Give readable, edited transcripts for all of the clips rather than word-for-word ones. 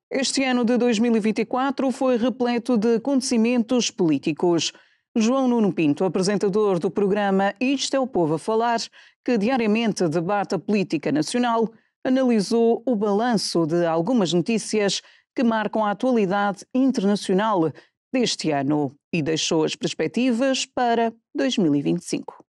Este ano de 2024 foi repleto de acontecimentos políticos. João Nuno Pinto, apresentador do programa Isto é o Povo a Falar, que diariamente debate a política nacional, analisou o balanço de algumas notícias que marcam a atualidade internacional deste ano e deixou as perspectivas para 2025.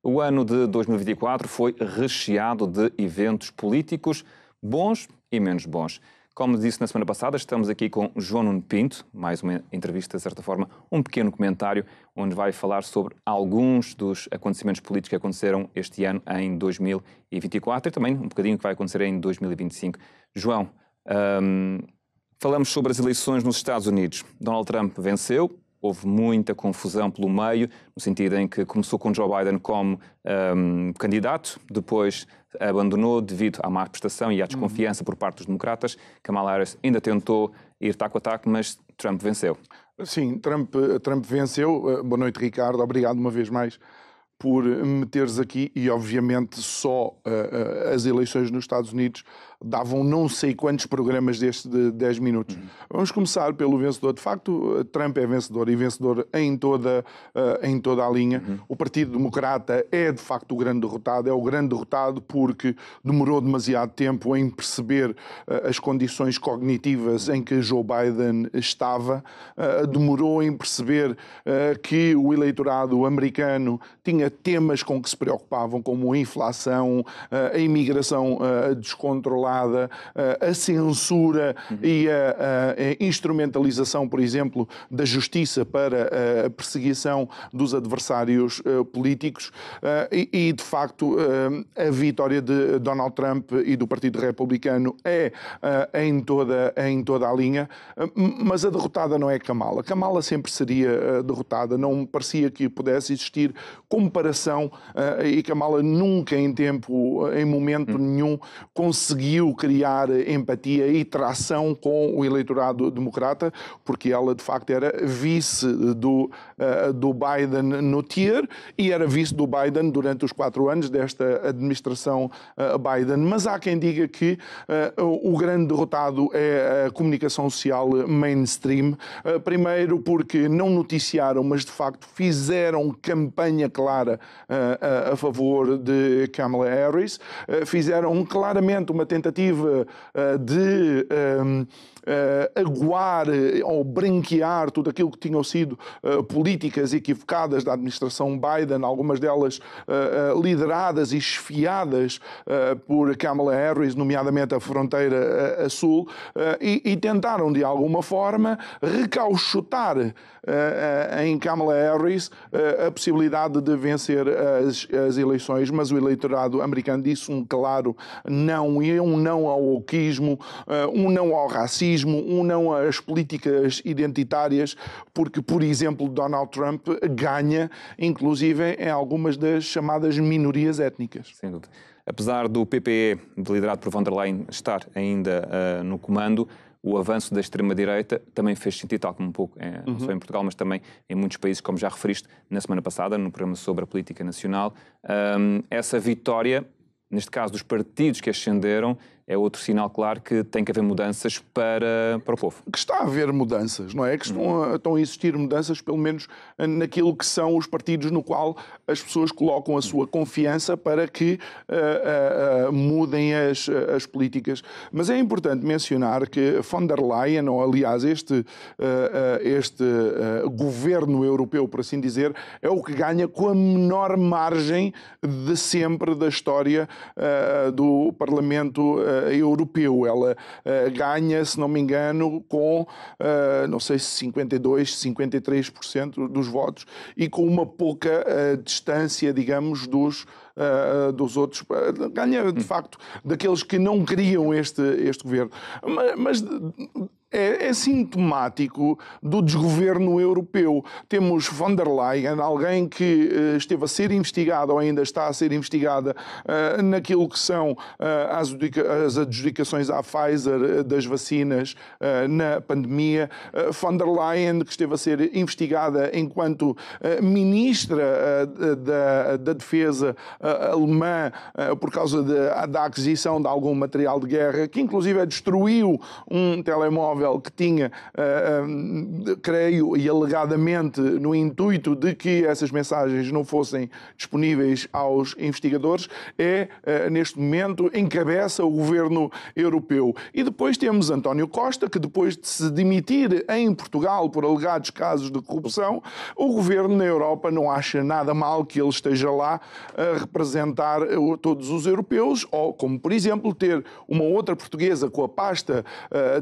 O ano de 2024 foi recheado de eventos políticos bons e menos bons. Como disse na semana passada, estamos aqui com João Nuno Pinto, mais uma entrevista, de certa forma, um pequeno comentário, onde vai falar sobre alguns dos acontecimentos políticos que aconteceram este ano em 2024 e também um bocadinho que vai acontecer em 2025. João, falamos sobre as eleições nos Estados Unidos. Donald Trump venceu. Houve muita confusão pelo meio, no sentido em que começou com Joe Biden como candidato, depois abandonou devido à má prestação e à desconfiança por parte dos democratas. Kamala Harris ainda tentou ir taco a taco, mas Trump venceu. Sim, Trump venceu. Boa noite, Ricardo. Obrigado uma vez mais por me teres aqui e, obviamente, só as eleições nos Estados Unidos davam não sei quantos programas destes de 10 minutos. Vamos começar pelo vencedor. De facto, Trump é vencedor e vencedor em toda a linha. O Partido Democrata é, de facto, o grande derrotado. É o grande derrotado porque demorou demasiado tempo em perceber as condições cognitivas em que Joe Biden estava. Demorou em perceber que o eleitorado americano tinha temas com que se preocupavam, como a inflação, a imigração descontrolada, a censura e a instrumentalização, por exemplo, da justiça para a perseguição dos adversários políticos e, de facto, a vitória de Donald Trump e do Partido Republicano é em toda a linha, mas a derrotada não é Kamala. Kamala sempre seria derrotada, não parecia que pudesse existir comparação e Kamala nunca em momento nenhum conseguiu criar empatia e tração com o eleitorado democrata, porque ela de facto era vice do Biden no tier e era vice do Biden durante os 4 anos desta administração Biden. Mas há quem diga que o grande derrotado é a comunicação social mainstream, primeiro porque não noticiaram, mas de facto fizeram campanha clara a favor de Kamala Harris, fizeram claramente uma tentativa de aguar ou branquear tudo aquilo que tinham sido políticas equivocadas da administração Biden, algumas delas lideradas e esfiadas por Kamala Harris, nomeadamente a fronteira a sul, e tentaram de alguma forma recauchutar em Kamala Harris a possibilidade de vencer as eleições, mas o eleitorado americano disse um claro não, e um não ao wokeismo, um não ao racismo, um não às políticas identitárias, porque, por exemplo, Donald Trump ganha, inclusive, em algumas das chamadas minorias étnicas. Sem dúvida. Apesar do PPE, liderado por von der Leyen, estar ainda no comando, o avanço da extrema-direita também fez sentido, tal como um pouco, não só em Portugal, mas também em muitos países, como já referiste na semana passada, no programa sobre a política nacional. Essa vitória, neste caso dos partidos que ascenderam, é outro sinal claro que tem que haver mudanças para o povo. Que está a haver mudanças, não é? Que estão a existir mudanças, pelo menos naquilo que são os partidos no qual as pessoas colocam a sua confiança para que mudem as políticas. Mas é importante mencionar que von der Leyen, ou aliás este governo europeu, por assim dizer, é o que ganha com a menor margem de sempre da história do Parlamento Europeu. Ela ganha, se não me engano, com, não sei se 52%, 53% dos votos e com uma pouca distância, digamos, dos outros. Ganha, de facto, daqueles que não queriam este governo. Mas é sintomático do desgoverno europeu. Temos von der Leyen, alguém que esteve a ser investigada ou ainda está a ser investigada naquilo que são as adjudicações à Pfizer das vacinas na pandemia. Von der Leyen, que esteve a ser investigada enquanto ministra da Defesa alemã por causa da aquisição de algum material de guerra, que inclusive destruiu um telemóvel que tinha, creio, e alegadamente no intuito de que essas mensagens não fossem disponíveis aos investigadores, neste momento, encabeça o governo europeu. E depois temos António Costa, que depois de se demitir em Portugal por alegados casos de corrupção, o governo na Europa não acha nada mal que ele esteja lá a representar todos os europeus, ou como, por exemplo, ter uma outra portuguesa com a pasta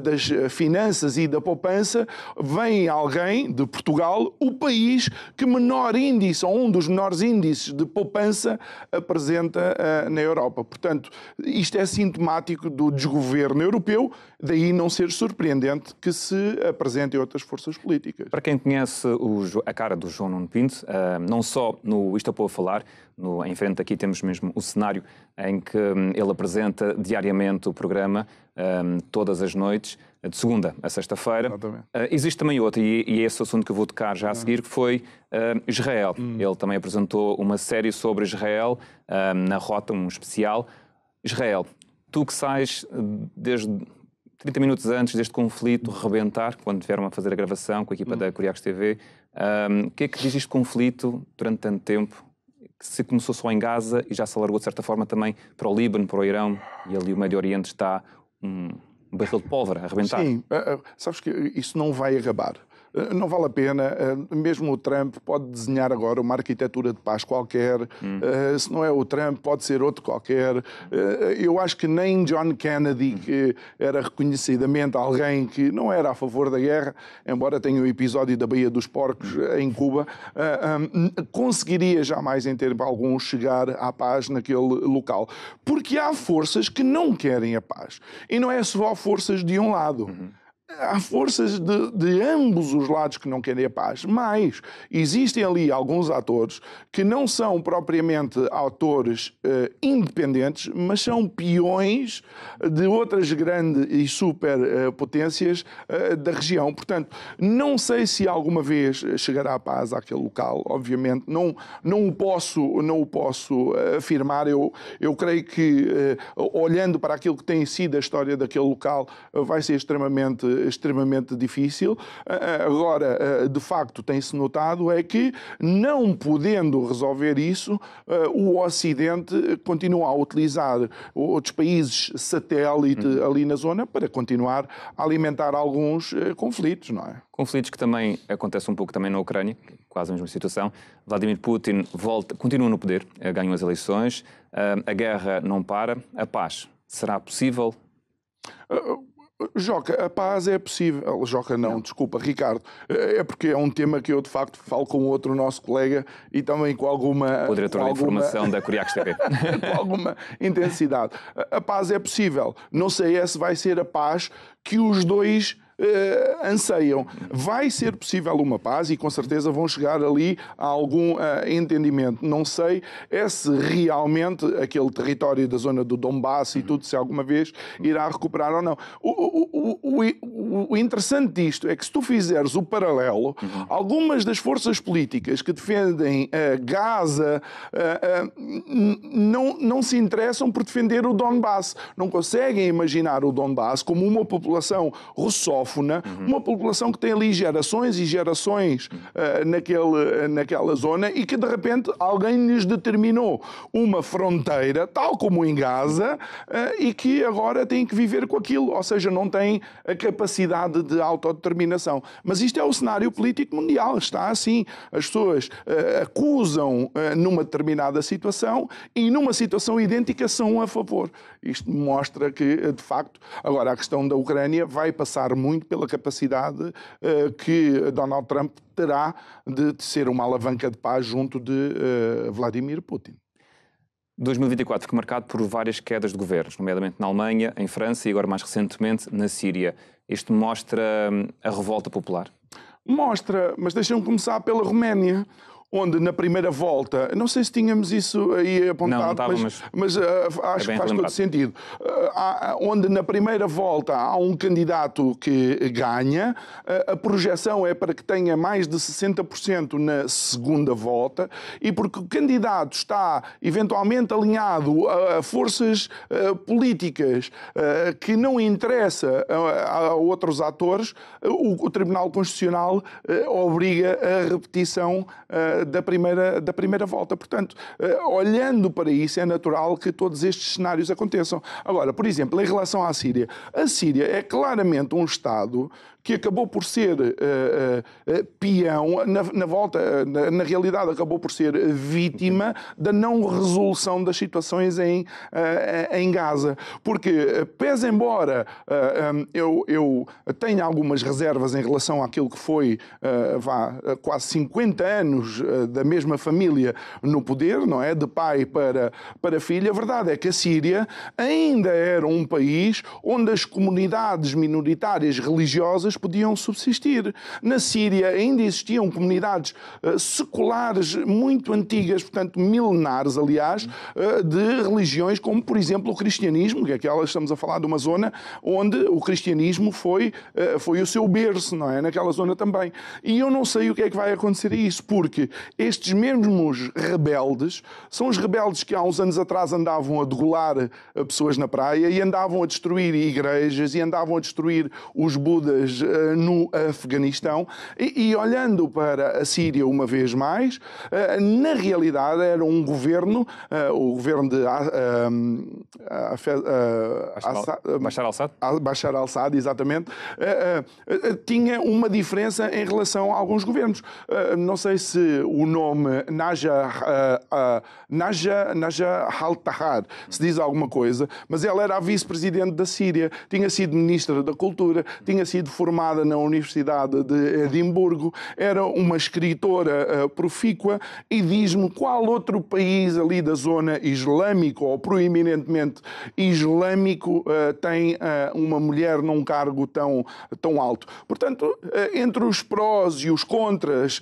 das finanças e da poupança, vem alguém de Portugal, o país que menor índice, ou um dos menores índices de poupança apresenta na Europa. Portanto, isto é sintomático do desgoverno europeu, daí não ser surpreendente que se apresentem outras forças políticas. Para quem conhece a cara do João Nuno Pinto, não só no Isto é Povo a Falar, em frente aqui temos mesmo o cenário em que ele apresenta diariamente o programa, todas as noites, de segunda a sexta-feira. Existe também outro, e é esse assunto que eu vou tocar já a seguir, que foi Israel. Ele também apresentou uma série sobre Israel, na Rota, um especial. Israel, tu que sais desde 30 minutos antes deste conflito rebentar, quando tiveram a fazer a gravação com a equipa da Curiacos TV, o que é que diz este conflito durante tanto tempo, que se começou só em Gaza e já se alargou de certa forma também para o Líbano, para o Irão, e ali o Médio Oriente está um barril de pólvora a rebentar? Sim, sabes que isso não vai acabar. Não vale a pena, mesmo o Trump pode desenhar agora uma arquitetura de paz qualquer, se não é o Trump pode ser outro qualquer. Eu acho que nem John Kennedy, que era reconhecidamente alguém que não era a favor da guerra, embora tenha o episódio da Baía dos Porcos em Cuba, conseguiria jamais em termos algum chegar à paz naquele local. Porque há forças que não querem a paz. E não é só forças de um lado. Há forças de ambos os lados que não querem a paz, mas existem ali alguns atores que não são propriamente atores independentes, mas são peões de outras grandes e superpotências da região. Portanto, não sei se alguma vez chegará a paz àquele local, obviamente, não o posso afirmar. Eu creio que, olhando para aquilo que tem sido a história daquele local, vai ser extremamente difícil. Agora, de facto, tem-se notado é que, não podendo resolver isso, o Ocidente continua a utilizar outros países satélite ali na zona para continuar a alimentar alguns conflitos, não é? Conflitos que também acontecem um pouco também na Ucrânia, quase a mesma situação. Vladimir Putin continua no poder, ganhou as eleições, a guerra não para, a paz será possível? Joca, a paz é possível. Joca não, desculpa, Ricardo. É porque é um tema que eu, de facto, falo com outro nosso colega e também com alguma... O diretor de informação da Curiacos TV. Com alguma intensidade. A paz é possível. Não sei se vai ser a paz que os dois anseiam. Vai ser possível uma paz e com certeza vão chegar ali a algum entendimento. Não sei se realmente aquele território da zona do Donbass e tudo, se alguma vez irá recuperar ou não. O interessante disto é que, se tu fizeres o paralelo, algumas das forças políticas que defendem Gaza não se interessam por defender o Donbass. Não conseguem imaginar o Donbass como uma população russófona, uma população que tem ali gerações e gerações naquela zona e que, de repente, alguém lhes determinou uma fronteira, tal como em Gaza, e que agora têm que viver com aquilo. Ou seja, não têm a capacidade de autodeterminação. Mas isto é o cenário político mundial. Está assim. As pessoas acusam numa determinada situação e numa situação idêntica são a favor. Isto mostra que, de facto, agora a questão da Ucrânia vai passar muito pela capacidade que Donald Trump terá de ser uma alavanca de paz junto de Vladimir Putin. 2024 ficou marcado por várias quedas de governos, nomeadamente na Alemanha, em França e agora mais recentemente na Síria. Isto mostra a revolta popular? Mostra, mas deixem-me começar pela Roménia. onde na primeira volta, não sei se tínhamos isso aí apontado, mas acho que faz todo sentido, onde na primeira volta há um candidato que ganha, a projeção é para que tenha mais de 60% na segunda volta, e porque o candidato está eventualmente alinhado a forças políticas que não interessa a outros atores, o Tribunal Constitucional obriga a repetição da primeira volta. Portanto, olhando para isso, é natural que todos estes cenários aconteçam. Agora, por exemplo, em relação à Síria, a Síria é claramente um Estado que acabou por ser peão, na realidade acabou por ser vítima da não resolução das situações em Gaza. Porque, pese embora eu tenha algumas reservas em relação àquilo que foi quase 50 anos da mesma família no poder, não é? De pai para filho, a verdade é que a Síria ainda era um país onde as comunidades minoritárias religiosas podiam subsistir. Na Síria ainda existiam comunidades seculares muito antigas, portanto milenares, aliás, de religiões como, por exemplo, o cristianismo, que aquela estamos a falar de uma zona onde o cristianismo foi o seu berço, não é? Naquela zona também. E eu não sei o que é que vai acontecer a isso, porque estes mesmos rebeldes são os rebeldes que há uns anos atrás andavam a degolar pessoas na praia e andavam a destruir igrejas e andavam a destruir os budas no Afeganistão. E olhando para a Síria uma vez mais, na realidade era um governo, o governo de Bashar al-Assad, exatamente, tinha uma diferença em relação a alguns governos. Não sei se o nome Najah al-Tahar se diz alguma coisa, mas ela era a vice-presidente da Síria, tinha sido ministra da Cultura, tinha sido formada na Universidade de Edimburgo, era uma escritora profícua, e diz-me qual outro país ali da zona islâmico ou proeminentemente islâmico tem uma mulher num cargo tão alto. Portanto, entre os prós e os contras,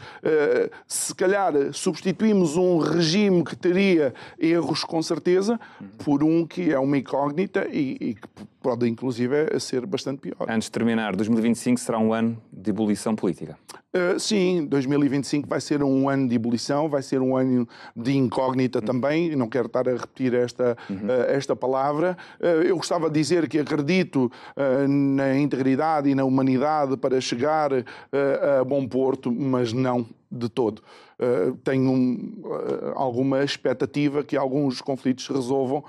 se calhar substituímos um regime que teria erros com certeza por um que é uma incógnita e que pode inclusive ser bastante pior. Antes de terminar, 2025 será um ano de ebulição política? Sim, 2025 vai ser um ano de ebulição, vai ser um ano de incógnita também, não quero estar a repetir esta palavra. Eu gostava de dizer que acredito na integridade e na humanidade para chegar a bom porto, mas não de todo. Tenho alguma expectativa que alguns conflitos se resolvam,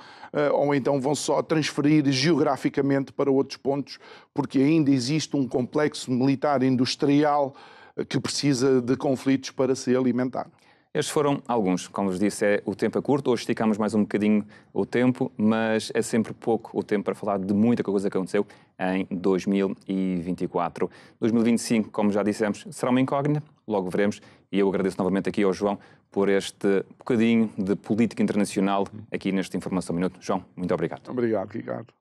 ou então vão só transferir geograficamente para outros pontos, porque ainda existe um complexo militar industrial que precisa de conflitos para se alimentar. Estes foram alguns. Como vos disse, o tempo é curto. Hoje esticamos mais um bocadinho o tempo, mas é sempre pouco o tempo para falar de muita coisa que aconteceu em 2024. 2025, como já dissemos, será uma incógnita, logo veremos. E eu agradeço novamente aqui ao João por este bocadinho de política internacional aqui neste Informação Minuto. João, muito obrigado. Obrigado, Ricardo.